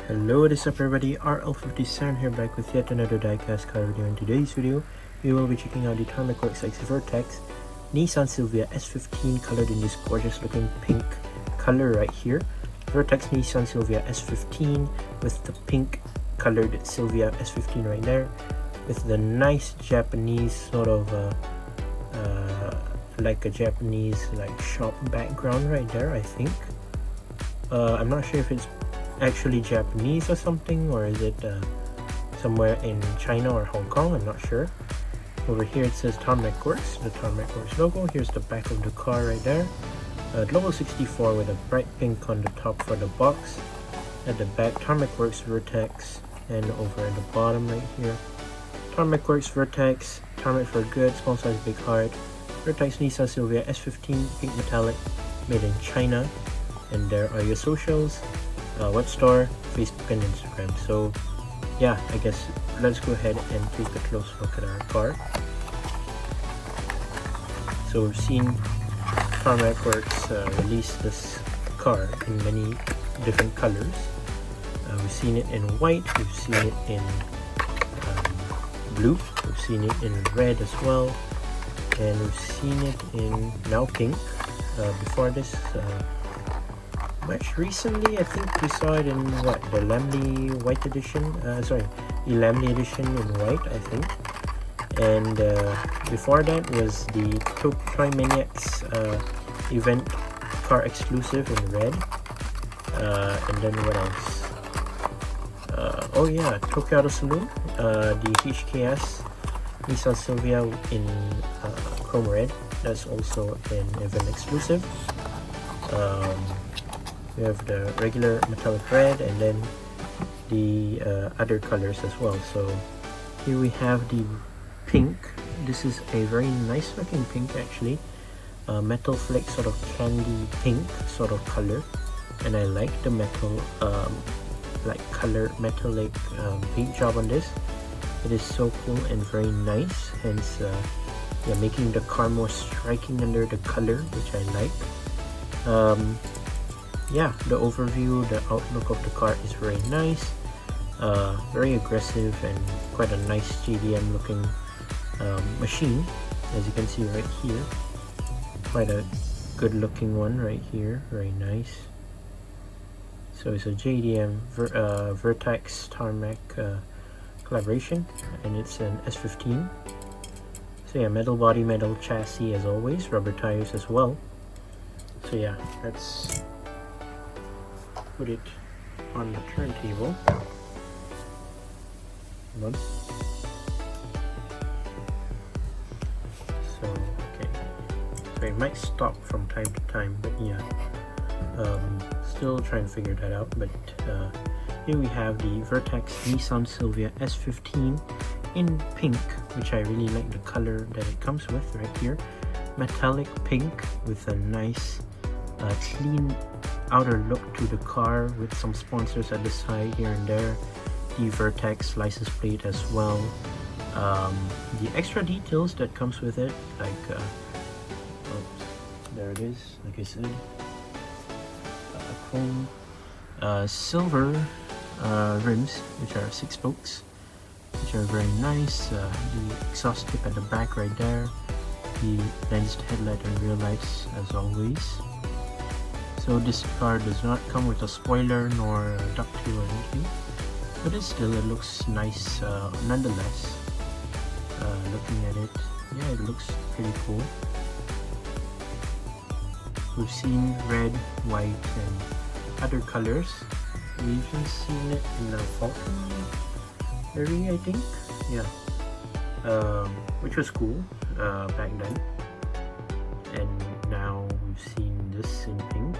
Hello, what is up everybody, RL57 here, back with yet another diecast car video. In today's video, we will be checking out the Tarmac X VERTEX Nissan Silvia S15, colored in this gorgeous looking pink color right here. VERTEX Nissan Silvia S15 with the pink colored Silvia S15 right there, with the nice Japanese sort of like a Japanese shop background right there. I think I'm not sure if it's actually Japanese or something, or is it somewhere in China or Hong Kong, I'm not sure. Over here it says Tarmac Works, the Tarmac Works logo. Here's the back of the car right there, logo 64 with a bright pink on the top for the box. At the back, Tarmac Works VERTEX, and over at the bottom right here, Tarmac Works VERTEX, Tarmac for good, small size big heart, VERTEX Nissan Silvia S15 pink metallic, made in China. And there are your socials, web store, Facebook and Instagram. So yeah, I guess let's go ahead and take a close look at our car. So we've seen Tarmac Works release this car in many different colors. We've seen it in white, we've seen it in blue, we've seen it in red as well, and we've seen it in now pink. Before this, much recently, I think we saw it in what, the Lamley White edition, the Lamley edition in white, I think. And before that was the Toy Maniacs event car exclusive in red. And then what else? Oh yeah, Tokyo Auto Saloon, the HKS Nissan Silvia in chrome red. That's also an event exclusive. We have the regular metallic red, and then the other colors as well. So here we have the pink. This is a very nice looking pink actually, metal flake sort of candy pink sort of color, and I like the metal color metallic paint job on this. It is so cool and very nice, hence yeah, making the car more striking under the color, which I like. Yeah, the overview, the outlook of the car is very nice, very aggressive, and quite a nice JDM looking machine, as you can see right here. Quite a good looking one right here, very nice. So it's a JDM VERTEX Tarmac collaboration, and it's an S15. So yeah, metal body, metal chassis as always, rubber tires as well. So yeah, let's put it on the turntable. Hold on. So okay, so it might stop from time to time, but yeah, still trying to figure that out. But here we have the VERTEX Nissan Silvia S15 in pink, which I really like the color that it comes with right here. Metallic pink with a nice clean outer look to the car, with some sponsors at the side here and there, the VERTEX license plate as well, the extra details that comes with it, like there it is, like I said, chrome silver rims, which are 6 spokes, which are very nice. The exhaust tip at the back right there, the lensed headlight and rear lights as always. So this car does not come with a spoiler nor a ducktail or anything, but it looks nice nonetheless. Looking at it, yeah, it looks pretty cool. We've seen red, white, and other colors. We've even seen it in the Falcon area, I think. Yeah, which was cool back then. And now we've seen this in pink.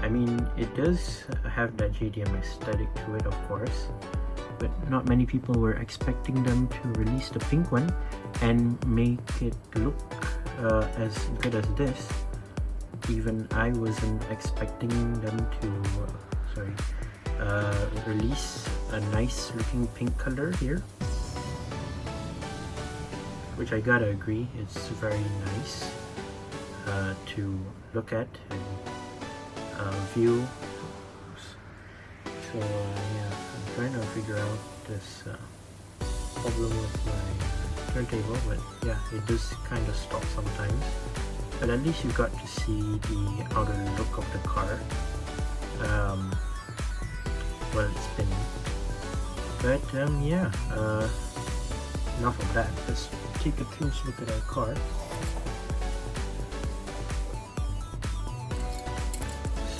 I mean, it does have that JDM aesthetic to it, of course, but not many people were expecting them to release the pink one and make it look as good as this. Even I wasn't expecting them to release a nice looking pink color here, which I gotta agree, it's very nice to look at and view. So yeah, I'm trying to figure out this problem with my turntable, but yeah, it does kind of stop sometimes. But at least you got to see the outer look of the car while it's spinning. But yeah, enough of that. Let's take a close look at our car.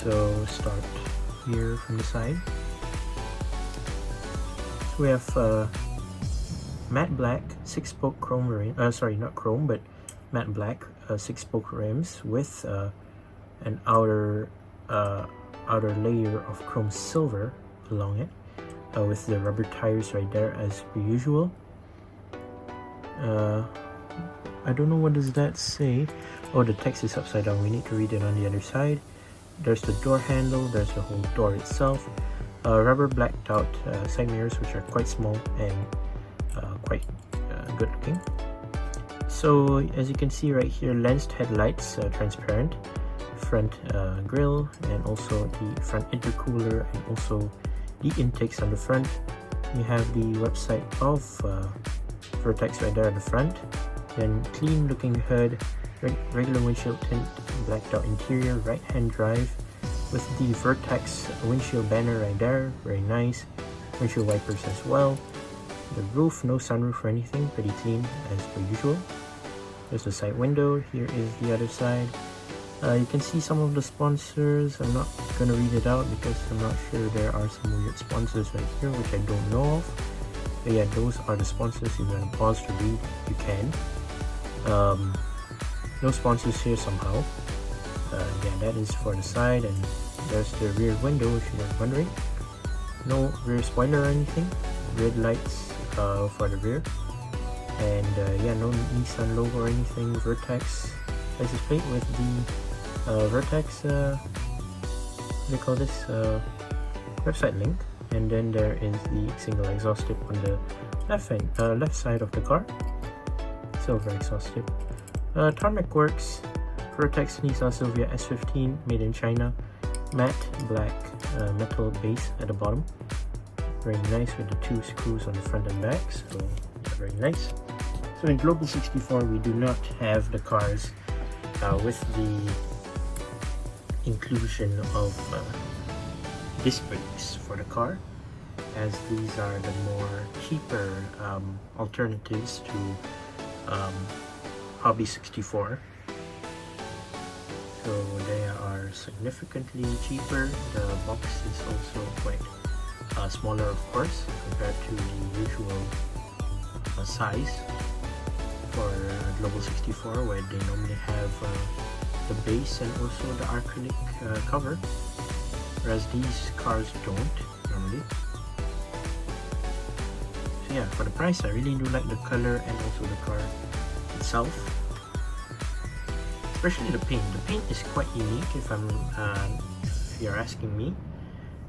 So start here from the side. So we have matte black 6-spoke chrome rim. Sorry, not chrome, but matte black 6-spoke rims with an outer layer of chrome silver along it, with the rubber tires right there as per usual. I don't know, what does that say? Oh, the text is upside down. We need to read it on the other side. There's the door handle, there's the whole door itself. Rubber blacked out side mirrors, which are quite small and quite good looking. So as you can see right here, lensed headlights, transparent, front grille, and also the front intercooler, and also the intakes on the front. You have the website of VERTEX right there at the front. Then clean looking hood, regular windshield tint, blacked out interior, right hand drive with the VERTEX windshield banner right there, very nice. Windshield wipers as well. The roof, no sunroof or anything, pretty clean as per usual. There's the side window, here is the other side. You can see some of the sponsors. I'm not going to read it out because I'm not sure. There are some weird sponsors right here which I don't know of. But yeah, those are the sponsors. If you want to pause to read, you can. No sponsors here somehow. Yeah, that is for the side, and there's the rear window if you're wondering. No rear spoiler or anything. Red lights for the rear. And yeah, no Nissan logo or anything. VERTEX license plate with the VERTEX, what do they call this, website link. And then there is the single exhaust tip on the left side of the car. Silver exhaust tip. Tarmac works. VERTEX Nissan Silvia S15, made in China. Matte black metal base at the bottom. Very nice with the 2 screws on the front and back. So yeah, very nice. So in Global 64, we do not have the cars with the inclusion of disc brakes for the car, as these are the more cheaper alternatives to Hobby 64. So they are significantly cheaper. The box is also quite smaller, of course, compared to the usual size for Global 64, where they normally have the base and also the acrylic cover, whereas these cars don't normally. So yeah, for the price, I really do like the color and also the car itself, especially the paint. The paint is quite unique if you're asking me.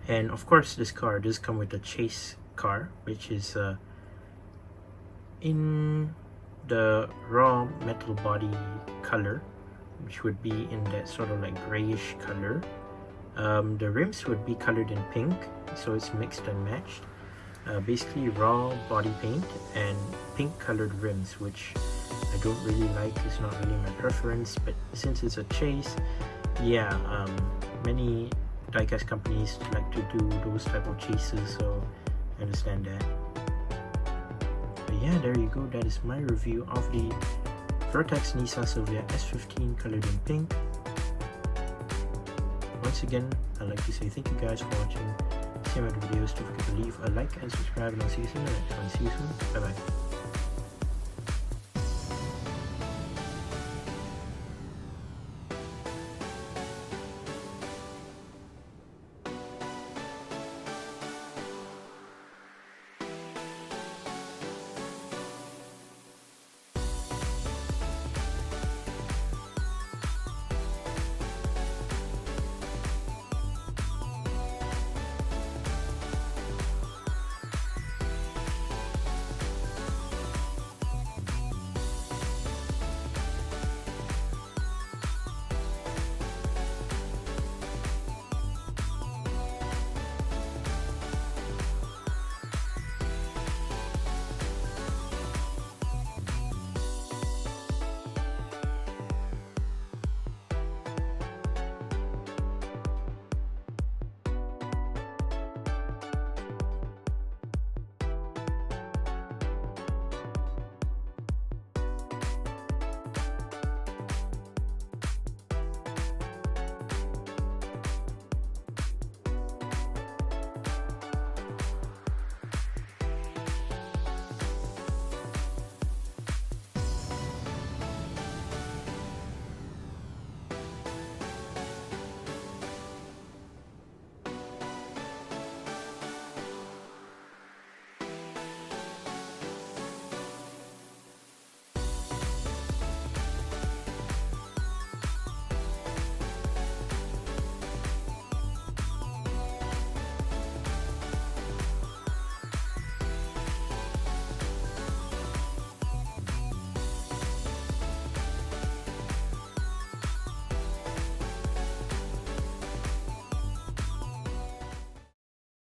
And of course, this car does come with a chase car, which is in the raw metal body color, which would be in that sort of like grayish color. The rims would be colored in pink, so it's mixed and matched. Basically raw body paint and pink colored rims, which I don't really like. It's not really my preference, but since it's a chase, yeah, many diecast companies like to do those type of chases, so I understand that. But yeah, there you go. That is my review of the VERTEX Nissan Silvia S15 colored in pink. Once again, I'd like to say thank you guys for watching. See my other videos. Don't forget to leave a like and subscribe, and I'll see you soon in the next one. See you soon. Bye bye.